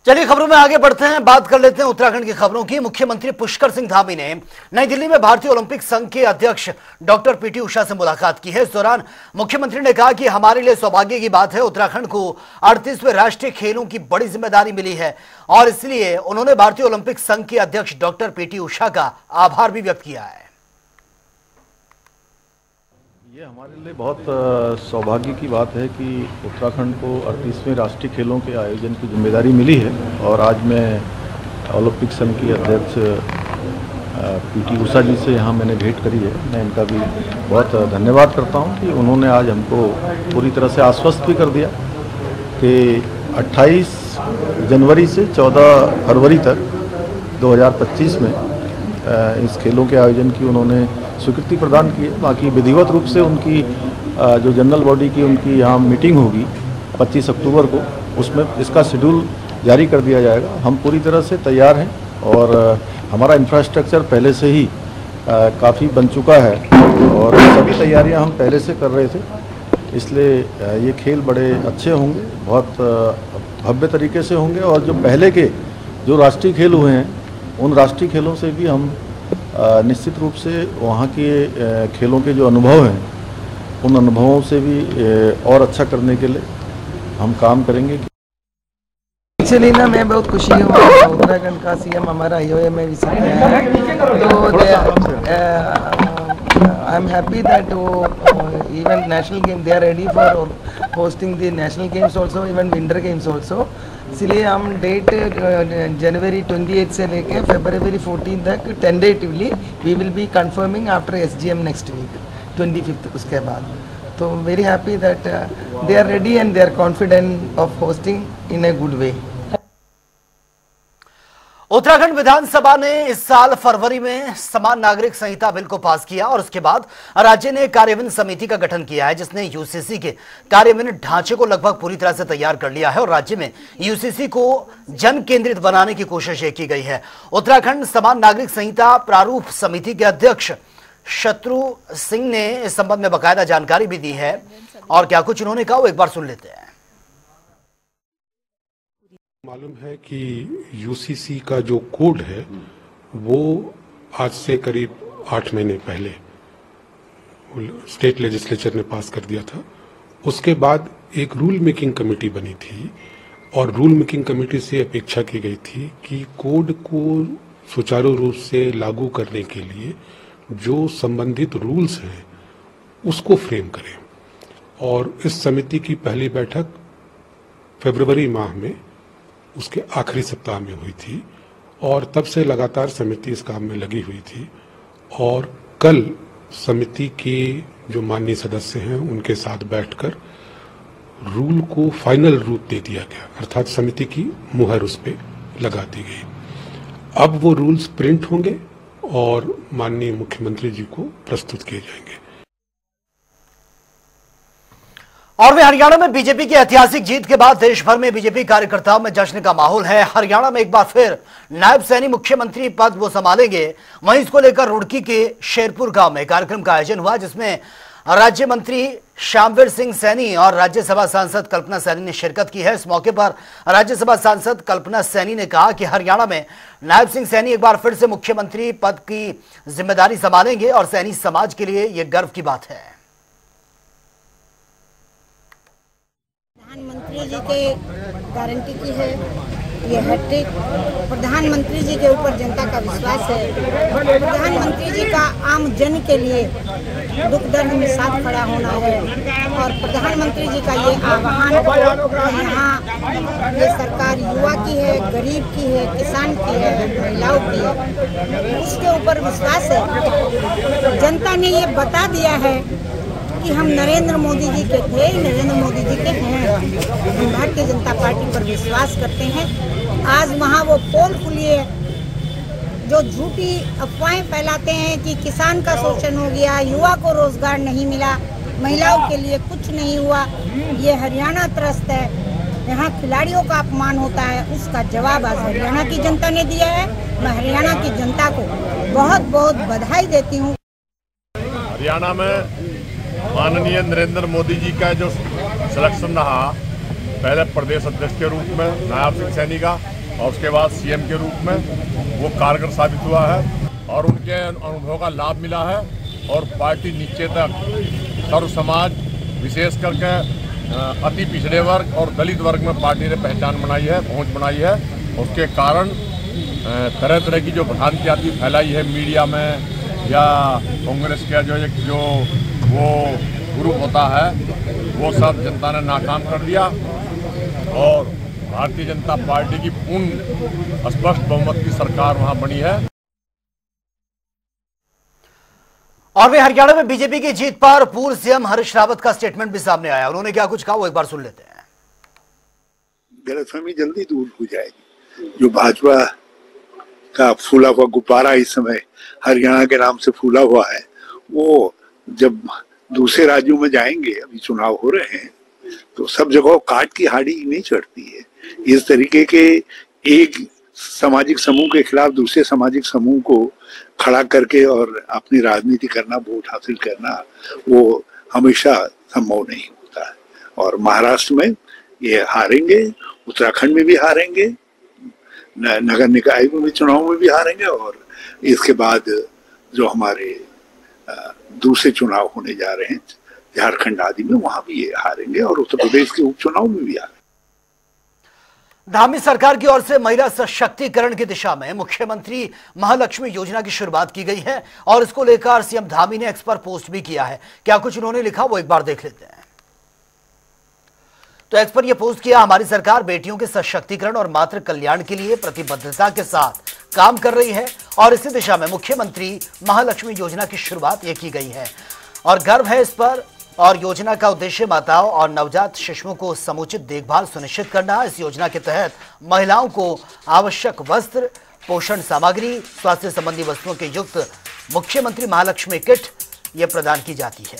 चलिए खबरों में आगे बढ़ते हैं, बात कर लेते हैं उत्तराखंड की खबरों की। मुख्यमंत्री पुष्कर सिंह धामी ने नई दिल्ली में भारतीय ओलंपिक संघ के अध्यक्ष डॉक्टर पीटी उषा से मुलाकात की है। इस दौरान मुख्यमंत्री ने कहा कि हमारे लिए सौभाग्य की बात है, उत्तराखंड को 38वें राष्ट्रीय खेलों की बड़ी जिम्मेदारी मिली है और इसलिए उन्होंने भारतीय ओलंपिक संघ के अध्यक्ष डॉक्टर पीटी उषा का आभार भी व्यक्त किया है। ये हमारे लिए बहुत सौभाग्य की बात है कि उत्तराखंड को 38वें राष्ट्रीय खेलों के आयोजन की जिम्मेदारी मिली है और आज मैं ओलंपिक संघ की अध्यक्ष पीटी उषा जी से यहाँ मैंने भेंट करी है। मैं इनका भी बहुत धन्यवाद करता हूँ कि उन्होंने आज हमको पूरी तरह से आश्वस्त भी कर दिया कि 28 जनवरी से 14 फरवरी तक 2025 में इस खेलों के आयोजन की उन्होंने स्वीकृति प्रदान की है। बाकी विधिवत रूप से उनकी जो जनरल बॉडी की उनकी यहाँ मीटिंग होगी 25 अक्टूबर को, उसमें इसका शेड्यूल जारी कर दिया जाएगा। हम पूरी तरह से तैयार हैं और हमारा इंफ्रास्ट्रक्चर पहले से ही काफ़ी बन चुका है और सभी तैयारियां हम पहले से कर रहे थे, इसलिए ये खेल बड़े अच्छे होंगे, बहुत भव्य तरीके से होंगे और जो पहले के जो राष्ट्रीय खेल हुए हैं उन राष्ट्रीय खेलों से भी हम निश्चित रूप से वहाँ के खेलों के जो अनुभव हैं उन अनुभवों से भी और अच्छा करने के लिए हम काम करेंगे। एक्चुअली ना मैं बहुत खुशी हूँ, उत्तराखंड का सीएम हमारा आईओए में विजिट किया है तो I am happy that even national game they are ready for hosting the national games also, even winter games also. इसलिए हम डेट जनवरी 28 से लेके फरवरी 14 तक tentatively we will be confirming after SGM next week 25th उसके बाद। तो very happy that they are ready and they are confident of hosting in a good way. Uttarakhand विधानसभा ने इस साल फरवरी में समान नागरिक संहिता बिल को पास किया और उसके बाद राज्य ने कार्यान्वयन समिति का गठन किया है जिसने यूसीसी के कार्यान्वयन ढांचे को लगभग पूरी तरह से तैयार कर लिया है और राज्य में यूसीसी को जन केंद्रित बनाने की कोशिश की गई है। उत्तराखंड समान नागरिक संहिता प्रारूप समिति के अध्यक्ष शत्रु सिंह ने इस संबंध में बाकायदा जानकारी भी दी है और क्या कुछ उन्होंने कहा वो एक बार सुन लेते हैं। मालूम है कि यूसीसी का जो कोड है वो आज से करीब 8 महीने पहले स्टेट लेजिस्लेचर ने पास कर दिया था। उसके बाद एक रूल मेकिंग कमेटी बनी थी और रूल मेकिंग कमेटी से अपेक्षा की गई थी कि कोड को सुचारू रूप से लागू करने के लिए जो संबंधित रूल्स हैं उसको फ्रेम करें और इस समिति की पहली बैठक फरवरी माह में उसके आखिरी सप्ताह में हुई थी और तब से लगातार समिति इस काम में लगी हुई थी और कल समिति के जो माननीय सदस्य हैं उनके साथ बैठकर रूल को फाइनल रूप दे दिया गया, अर्थात समिति की मुहर उस पर लगा दी गई। अब वो रूल्स प्रिंट होंगे और माननीय मुख्यमंत्री जी को प्रस्तुत किए जाएंगे। और वे हरियाणा में बीजेपी की ऐतिहासिक जीत के बाद देश भर में बीजेपी कार्यकर्ताओं में जश्न का माहौल है। हरियाणा में एक बार फिर नायब सैनी मुख्यमंत्री पद वो संभालेंगे। वहीं इसको लेकर रुड़की के शेरपुर गांव में कार्यक्रम का आयोजन हुआ जिसमें राज्य मंत्री श्यामवीर सिंह सैनी और राज्यसभा सांसद कल्पना सैनी ने शिरकत की है। इस मौके पर राज्यसभा सांसद कल्पना सैनी ने कहा कि हरियाणा में नायब सिंह सैनी एक बार फिर से मुख्यमंत्री पद की जिम्मेदारी संभालेंगे और सैनी समाज के लिए यह गर्व की बात है। प्रधानमंत्री जी के गारंटी की है ये हैट्रिक। प्रधानमंत्री जी के ऊपर जनता का विश्वास है। प्रधानमंत्री जी का आम जन के लिए दुख दर्द में साथ खड़ा होना है और प्रधानमंत्री जी का ये आह्वान यहाँ ये सरकार युवा की है, गरीब की है, किसान की है, महिलाओं की है, उसके ऊपर विश्वास है। जनता ने ये बता दिया है कि हम नरेंद्र मोदी जी के थे, नरेंद्र मोदी जी के हैं। हम भारतीय जनता पार्टी पर विश्वास करते हैं। आज वहाँ वो पोल खुली है जो झूठी अफवाहें फैलाते हैं कि किसान का शोषण हो गया, युवा को रोजगार नहीं मिला, महिलाओं के लिए कुछ नहीं हुआ। ये हरियाणा त्रस्त है, यहाँ खिलाड़ियों का अपमान होता है, उसका जवाब आज हरियाणा की जनता ने दिया है। मैं हरियाणा की जनता को बहुत बहुत बधाई देती हूँ। हरियाणा में माननीय नरेंद्र मोदी जी का जो सिलेक्शन रहा पहले प्रदेश अध्यक्ष के रूप में नायब सिंह सैनी का और उसके बाद सीएम के रूप में वो कारगर साबित हुआ है और उनके अनुभव का लाभ मिला है और पार्टी नीचे तक सर्व समाज विशेष करके अति पिछड़े वर्ग और दलित वर्ग में पार्टी ने पहचान बनाई है, पहुंच बनाई है। उसके कारण तरह तरह की जो भ्रांतियाँ फैलाई है मीडिया में या कांग्रेस का जो वो ग्रुप होता है वो सब जनता ने नाकाम कर दिया और भारतीय जनता पार्टी की पूर्ण स्पष्ट बहुमत की सरकार वहां बनी है। और वे हरियाणा में बीजेपी की जीत पर पूर्व सीएम हरीश रावत का स्टेटमेंट भी सामने आया। उन्होंने क्या कुछ कहा वो एक बार सुन लेते हैं। गलतफहमी जल्दी दूर हो जाएगी। जो भाजपा का फूला हुआ गुब्बारा इस समय हरियाणा के नाम से फूला हुआ है, वो जब दूसरे राज्यों में जाएंगे, अभी चुनाव हो रहे हैं, तो सब जगह काट की हाड़ी नहीं चढ़ती है। इस तरीके के एक सामाजिक समूह के खिलाफ दूसरे सामाजिक समूह को खड़ा करके और अपनी राजनीति करना, वोट हासिल करना, वो हमेशा संभव नहीं होता है। और महाराष्ट्र में ये हारेंगे, उत्तराखंड में भी हारेंगे, नगर निकाय में भी चुनाव में भी हारेंगे और इसके बाद जो हमारे दूसरे चुनाव होने जा रहे हैं झारखंड आदि में, वहां भी ये हारेंगे और उत्तर प्रदेश के उपचुनाव में भी हारेंगे। धामी सरकार की ओर से महिला सशक्तिकरण की दिशा में मुख्यमंत्री महालक्ष्मी योजना की शुरुआत की गई है और इसको लेकर सीएम धामी ने एक्स पर पोस्ट भी किया है। क्या कुछ उन्होंने लिखा वो एक बार देख लेते हैं। तो एक्स पर यह पोस्ट किया, हमारी सरकार बेटियों के सशक्तिकरण और मातृ कल्याण के लिए प्रतिबद्धता के साथ काम कर रही है और इसी दिशा में मुख्यमंत्री महालक्ष्मी योजना की शुरुआत ये की गई है और गर्व है इस पर। और योजना का उद्देश्य माताओं और नवजात शिशुओं को समुचित देखभाल सुनिश्चित करना। इस योजना के तहत महिलाओं को आवश्यक वस्त्र, पोषण सामग्री, स्वास्थ्य संबंधी वस्तुओं के युक्त मुख्यमंत्री महालक्ष्मी किट ये प्रदान की जाती है।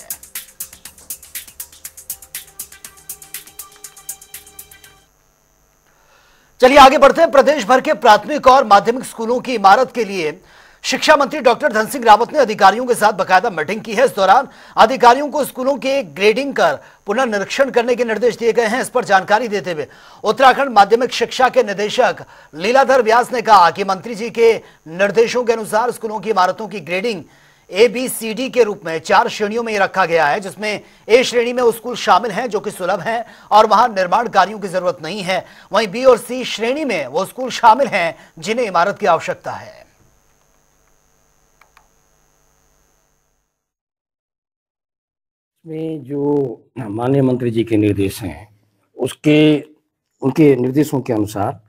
चलिए आगे बढ़ते हैं। प्रदेश भर के प्राथमिक और माध्यमिक स्कूलों की इमारत के लिए शिक्षा मंत्री डॉक्टर धन सिंह रावत ने अधिकारियों के साथ बकायदा मीटिंग की है। इस दौरान अधिकारियों को स्कूलों के ग्रेडिंग कर पुनर्निरीक्षण करने के निर्देश दिए गए हैं। इस पर जानकारी देते हुए उत्तराखंड माध्यमिक शिक्षा के निदेशक लीलाधर व्यास ने कहा कि मंत्री जी के निर्देशों के अनुसार स्कूलों की इमारतों की ग्रेडिंग ABCD के रूप में 4 श्रेणियों में रखा गया है, जिसमें A श्रेणी में वो स्कूल शामिल हैं जो कि सुलभ हैं और वहां निर्माण कार्यों की जरूरत नहीं है। वहीं B और C श्रेणी में वो स्कूल शामिल हैं जिन्हें इमारत की आवश्यकता है। में जो माननीय मंत्री जी के निर्देश हैं उनके निर्देशों के अनुसार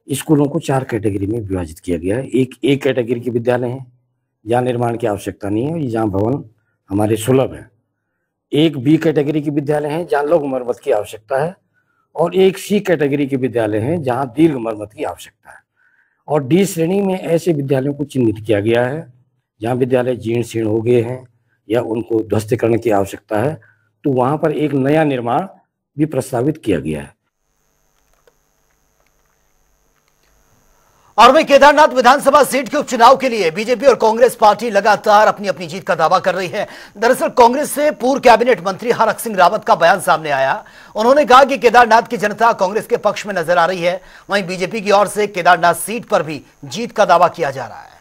स्कूलों को 4 कैटेगरी में विभाजित किया गया है। एक A कैटेगरी के विद्यालय हैं जहाँ निर्माण की आवश्यकता नहीं है, जहाँ भवन हमारे सुलभ है। एक B कैटेगरी के विद्यालय हैं जहाँ लघु मरम्मत की आवश्यकता है और एक C कैटेगरी के विद्यालय हैं जहाँ दीर्घ मरम्मत की आवश्यकता है। और D श्रेणी में ऐसे विद्यालयों को चिन्हित किया गया है जहाँ विद्यालय जीर्ण शीर्ण हो गए हैं या उनको ध्वस्तीकरण की आवश्यकता है, तो वहां पर एक नया निर्माण भी प्रस्तावित किया गया है। और वहीं केदारनाथ विधानसभा सीट के उपचुनाव के लिए बीजेपी और कांग्रेस पार्टी लगातार अपनी अपनी जीत का दावा कर रही है। दरअसल कांग्रेस से पूर्व कैबिनेट मंत्री हरक सिंह रावत का बयान सामने आया। उन्होंने कहा कि केदारनाथ की जनता कांग्रेस के पक्ष में नजर आ रही है। वहीं बीजेपी की ओर से केदारनाथ सीट पर भी जीत का दावा किया जा रहा है।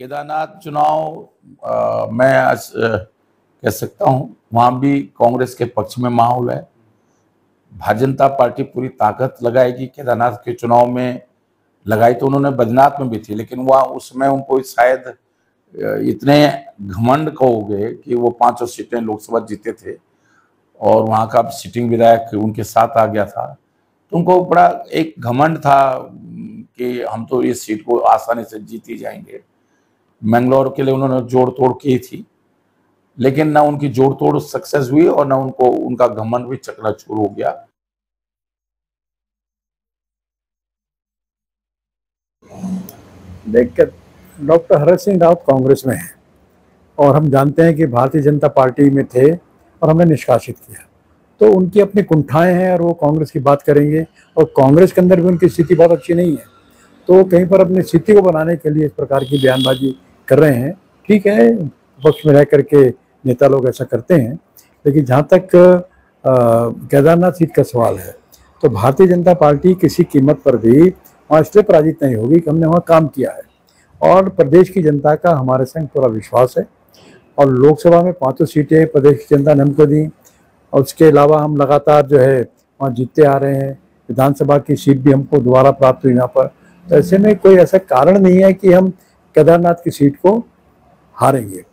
केदारनाथ चुनाव मैं आज कह सकता हूं वहां भी कांग्रेस के पक्ष में माहौल है। भारतीय जनता पार्टी पूरी ताकत लगाएगी। केदारनाथ के चुनाव में लगाई तो उन्होंने बद्रीनाथ में भी थी, लेकिन वह उसमें उनको शायद इतने घमंड हो गए कि वो 5 सीटें लोकसभा जीते थे और वहां का सिटिंग विधायक उनके साथ आ गया था, तो उनको बड़ा एक घमंड था कि हम तो इस सीट को आसानी से जीत ही जाएंगे। मैंगलोर के लिए उन्होंने जोड़ तोड़ की थी, लेकिन ना उनकी जोड़ तोड़ सक्सेस हुई और ना उनको उनका घमंड भी चकनाचूर हो गया। देखकर डॉक्टर हरक सिंह रावत कांग्रेस में हैं और हम जानते हैं कि भारतीय जनता पार्टी में थे और हमने निष्कासित किया, तो उनकी अपनी कुंठाएं हैं और वो कांग्रेस की बात करेंगे और कांग्रेस के अंदर भी उनकी स्थिति बहुत अच्छी नहीं है, तो कहीं पर अपनी स्थिति को बनाने के लिए इस प्रकार की बयानबाजी कर रहे हैं। ठीक है, पक्ष में रह करके नेता लोग ऐसा करते हैं, लेकिन जहाँ तक केदारनाथ सीट का सवाल है तो भारतीय जनता पार्टी किसी कीमत पर भी वहाँ इसलिए पराजित नहीं होगी कि हमने वहाँ काम किया है और प्रदेश की जनता का हमारे संग पूरा विश्वास है। और लोकसभा में 5 सीटें प्रदेश की जनता ने हमको दी और उसके अलावा हम लगातार जो है वहाँ जीतते आ रहे हैं। विधानसभा की सीट भी हमको दोबारा प्राप्त हुई यहाँ पर, तो ऐसे में कोई ऐसा कारण नहीं है कि हम केदारनाथ की सीट को हारेंगे।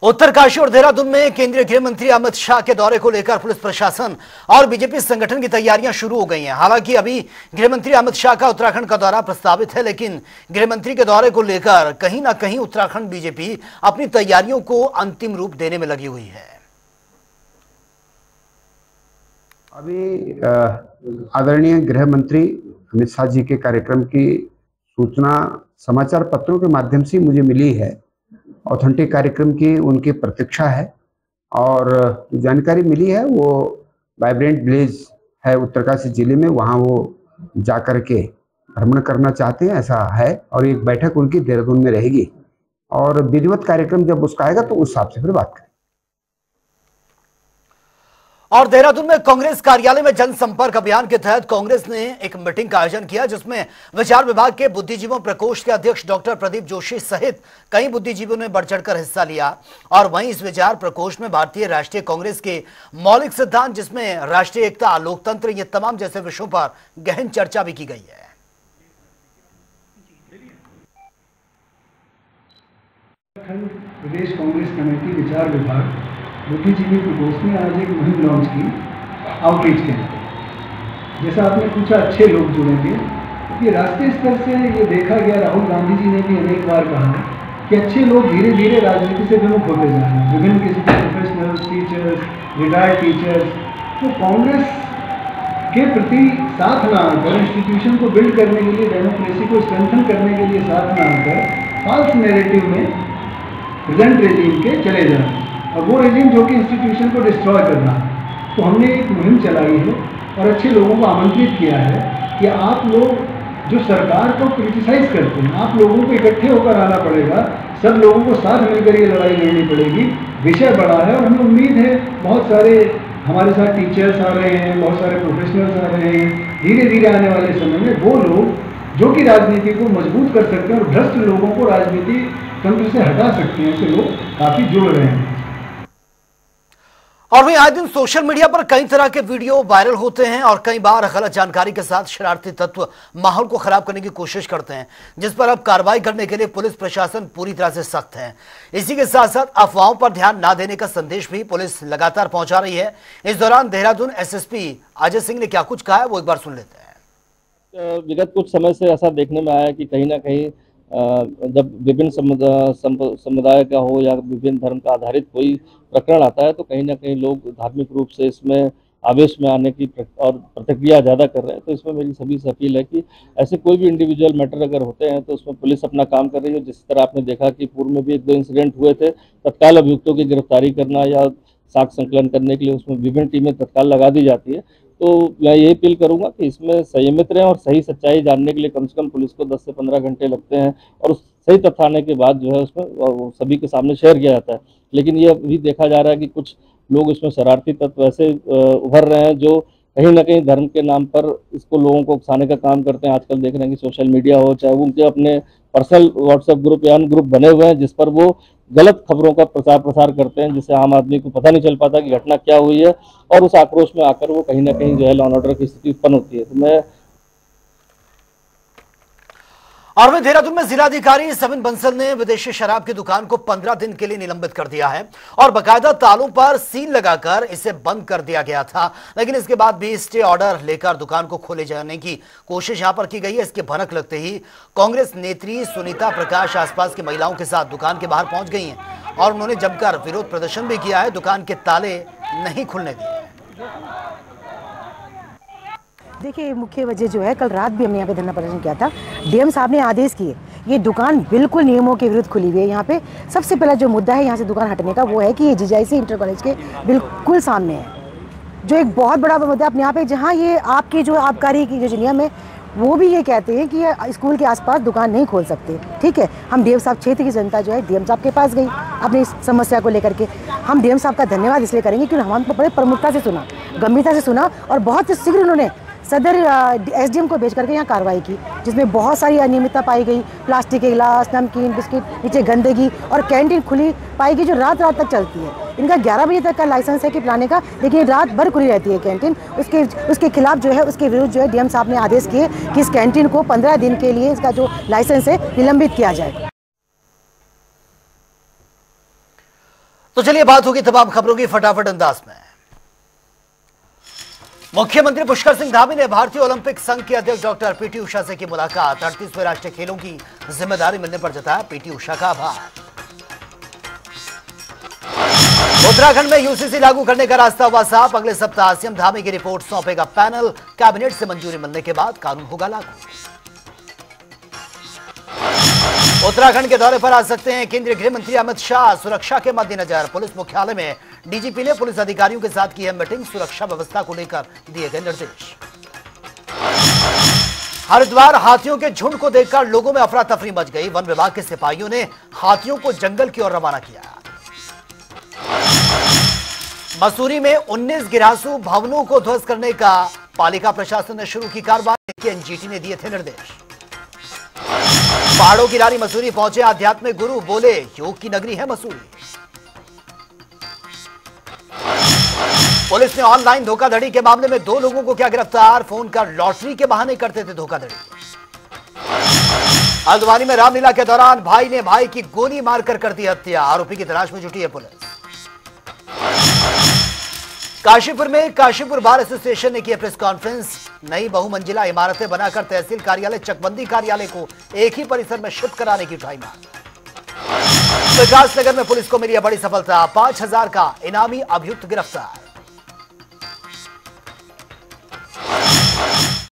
उत्तरकाशी और देहरादून में केंद्रीय गृह मंत्री अमित शाह के दौरे को लेकर पुलिस प्रशासन और बीजेपी संगठन की तैयारियां शुरू हो गई हैं। हालांकि अभी गृह मंत्री अमित शाह का उत्तराखंड का दौरा प्रस्तावित है, लेकिन गृह मंत्री के दौरे को लेकर कहीं ना कहीं उत्तराखंड बीजेपी अपनी तैयारियों को अंतिम रूप देने में लगी हुई है। अभी आदरणीय गृह मंत्री अमित शाह जी के कार्यक्रम की सूचना समाचार पत्रों के माध्यम से मुझे मिली है। ऑथेंटिक कार्यक्रम की उनकी प्रतीक्षा है और जानकारी मिली है वो वाइब्रेंट विलेज है उत्तरकाशी जिले में, वहाँ वो जाकर के भ्रमण करना चाहते हैं, ऐसा है। और एक बैठक उनकी देहरादून में रहेगी और विधिवत कार्यक्रम जब उसका आएगा तो उस हिसाब से फिर बात करें। और देहरादून में कांग्रेस कार्यालय में जनसंपर्क अभियान के तहत कांग्रेस ने एक मीटिंग का आयोजन किया, जिसमें विचार विभाग के बुद्धिजीवों प्रकोष्ठ के अध्यक्ष डॉक्टर प्रदीप जोशी सहित कई बुद्धिजीवियों ने बढ़ चढ़कर हिस्सा लिया। और वहीं इस विचार प्रकोष्ठ में भारतीय राष्ट्रीय कांग्रेस के मौलिक सिद्धांत, जिसमें राष्ट्रीय एकता, लोकतंत्र, ये तमाम जैसे विषयों पर गहन चर्चा भी की गई है। प्रदेश कांग्रेस कमेटी विचार विभाग बुद्धिजीवी प्रकोष्ठ ने आज एक मुहिम लॉन्च की आउटरीच के लिए। जैसा आपने पूछा अच्छे लोग जुड़ेंगे, क्योंकि राष्ट्रीय स्तर से ये देखा गया, राहुल गांधी जी ने भी अनेक बार कहा कि अच्छे लोग धीरे धीरे राजनीति से विमुख होते जा रहे हैं। विभिन्न किस्म के प्रोफेशनल्स, टीचर्स, रिटायर्ड टीचर्स, तो कांग्रेस के प्रति साथ ना आकर, इंस्टीट्यूशन को बिल्ड करने के लिए, डेमोक्रेसी को स्ट्रेंथन करने के लिए साथ ना आकर, फॉल्स नैरेटिव में प्रेजेंट रेजिम के चले जा रहे हैं और वो रेजिम जो कि इंस्टीट्यूशन को डिस्ट्रॉय कर रहा है। तो हमने एक मुहिम चलाई है और अच्छे लोगों को आमंत्रित किया है कि आप लोग जो सरकार को क्रिटिसाइज करते हैं, आप लोगों को इकट्ठे होकर आना पड़ेगा, सब लोगों को साथ मिलकर ये लड़ाई लड़नी पड़ेगी। विषय बड़ा है और हमें उम्मीद है बहुत सारे हमारे साथ टीचर्स आ रहे हैं, बहुत सारे प्रोफेशनल्स आ रहे हैं। धीरे धीरे आने वाले समय में वो लोग जो कि राजनीति को मजबूत कर सकते हैं और भ्रष्ट लोगों को राजनीति तंत्र से हटा सकते हैं, ऐसे लोग काफी जुड़ रहे हैं। और वहीं आए दिन सोशल मीडिया पर कई तरह के वीडियो वायरल होते हैं और कई बार गलत जानकारी के साथ शरारती तत्व माहौल को खराब करने की कोशिश करते हैं, जिस पर अब कार्रवाई करने के लिए पुलिस प्रशासन पूरी तरह से सख्त है। इसी के साथ साथ अफवाहों पर ध्यान न देने का संदेश भी पुलिस लगातार पहुंचा रही है। इस दौरान देहरादून एसएसपी अजय सिंह ने क्या कुछ कहा है, वो एक बार सुन लेते हैं। विगत कुछ समय से ऐसा देखने में आया कि कहीं ना कहीं जब विभिन्न समुदाय का हो या विभिन्न धर्म का आधारित कोई प्रकरण आता है तो कहीं ना कहीं लोग धार्मिक रूप से इसमें आवेश में आने की और प्रतिक्रिया ज़्यादा कर रहे हैं। तो इसमें मेरी सभी से अपील है कि ऐसे कोई भी इंडिविजुअल मैटर अगर होते हैं तो उसमें पुलिस अपना काम कर रही है। जिस तरह आपने देखा कि पूर्व में भी 1-2 इंसिडेंट हुए थे, तत्काल अभियुक्तों की गिरफ्तारी करना या साक्ष्य संकलन करने के लिए उसमें विभिन्न टीमें तत्काल लगा दी जाती है। तो मैं यही अपील करूंगा कि इसमें संयमित रहें और सही सच्चाई जानने के लिए कम से कम पुलिस को 10 से 15 घंटे लगते हैं और उस सही तथ्य आने के बाद जो है उसमें सभी के सामने शेयर किया जाता है। लेकिन ये अभी देखा जा रहा है कि कुछ लोग इसमें शरारती तत्व ऐसे उभर रहे हैं जो कहीं ना कहीं धर्म के नाम पर इसको लोगों को उकसाने का काम करते हैं। आजकल देख रहे हैं कि सोशल मीडिया हो चाहे वो उनके अपने पर्सनल व्हाट्सएप ग्रुप या अन्य ग्रुप बने हुए हैं जिस पर वो गलत खबरों का प्रचार प्रसार करते हैं, जिससे आम आदमी को पता नहीं चल पाता कि घटना क्या हुई है और उस आक्रोश में आकर वो कहीं ना कहीं जो है लॉ एंड ऑर्डर की स्थिति उत्पन्न होती है। तो मैं और वहीं देहरादून में जिलाधिकारी सविन बंसल ने विदेशी शराब की दुकान को 15 दिन के लिए निलंबित कर दिया है और बाकायदा तालों पर सील लगाकर इसे बंद कर दिया गया था। लेकिन इसके बाद भी स्टे ऑर्डर लेकर दुकान को खोले जाने की कोशिश यहां पर की गई है। इसके भनक लगते ही कांग्रेस नेत्री सुनीता प्रकाश आसपास की महिलाओं के साथ दुकान के बाहर पहुंच गई हैं और उन्होंने जमकर विरोध प्रदर्शन भी किया है। दुकान के ताले नहीं खुलने दिए। देखिए, मुख्य वजह जो है, कल रात भी हमने यहाँ पे धरना प्रदर्शन किया था। डीएम साहब ने आदेश किए, ये दुकान बिल्कुल नियमों के विरुद्ध खुली हुई है। यहाँ पे सबसे पहला जो मुद्दा है यहाँ से दुकान हटने का वो है कि ये जीजाईसी इंटर कॉलेज के बिल्कुल सामने है, जो एक बहुत बड़ा मुद्दा है अपने यहाँ पे, जहाँ ये आपके जो आबकारी की जो नियम है वो भी ये कहते हैं कि स्कूल के आसपास दुकान नहीं खोल सकते। ठीक है, हम डीएम साहब, क्षेत्र की जनता जो है डीएम साहब के पास गई अपनी इस समस्या को लेकर के। हम डीएम साहब का धन्यवाद इसलिए करेंगे कि हमको बड़े प्रमुखता से सुना, गंभीरता से सुना और बहुत शीघ्र उन्होंने सदर एसडीएम को भेज करके यहाँ कार्रवाई की, जिसमें बहुत सारी अनियमितता पाई गई। प्लास्टिक के गिलास, नमकीन, बिस्किट, नीचे गंदगी और कैंटीन खुली पाई गई जो रात रात तक चलती है। इनका 11 बजे तक का लाइसेंस है कि पिलाने का, लेकिन रात भर खुली रहती है कैंटीन। उसके खिलाफ जो है, उसके विरुद्ध जो है डीएम साहब ने आदेश किए कि इस कैंटीन को 15 दिन के लिए इसका जो लाइसेंस है निलंबित किया जाए। तो चलिए बात होगी तमाम खबरों की फटाफट अंदाज में। मुख्यमंत्री पुष्कर सिंह धामी ने भारतीय ओलंपिक संघ के अध्यक्ष डॉक्टर पीटी उषा से की मुलाकात। 38वें राष्ट्रीय खेलों की जिम्मेदारी मिलने पर जताया पीटी उषा का आभार। उत्तराखंड में यूसीसी लागू करने का रास्ता हुआ साफ। अगले सप्ताह सीएम धामी की रिपोर्ट सौंपेगा पैनल। कैबिनेट से मंजूरी मिलने के बाद कानून होगा लागू। उत्तराखंड के दौरे पर आ सकते हैं केंद्रीय गृह मंत्री अमित शाह। सुरक्षा के मद्देनजर पुलिस मुख्यालय में डीजीपी ने पुलिस अधिकारियों के साथ की है मीटिंग। सुरक्षा व्यवस्था को लेकर दिए गए निर्देश। हरिद्वार हाथियों के झुंड को देखकर लोगों में अफरा तफरी मच गई। वन विभाग के सिपाहियों ने हाथियों को जंगल की ओर रवाना किया। मसूरी में 19 गिरासू भवनों को ध्वस्त करने का पालिका प्रशासन ने शुरू की कार्रवाई। एनजीटी ने दिए थे निर्देश। पहाड़ों की रानी मसूरी पहुंचे आध्यात्मिक गुरु, बोले योग की नगरी है मसूरी। पुलिस ने ऑनलाइन धोखाधड़ी के मामले में 2 लोगों को किया गिरफ्तार। फोन कर लॉटरी के बहाने करते थे धोखाधड़ी। हल्द्वानी में रामलीला के दौरान भाई ने भाई की गोली मारकर कर दी हत्या। आरोपी की तलाश में जुटी है पुलिस। काशीपुर में काशीपुर बार एसोसिएशन ने किया प्रेस कॉन्फ्रेंस। नई बहुमंजिला इमारतें बनाकर तहसील कार्यालय, चकबंदी कार्यालय को एक ही परिसर में शिफ्ट कराने की उठाई मांग। विकासनगर में पुलिस को मिली बड़ी सफलता। 5000 का इनामी अभियुक्त गिरफ्तार।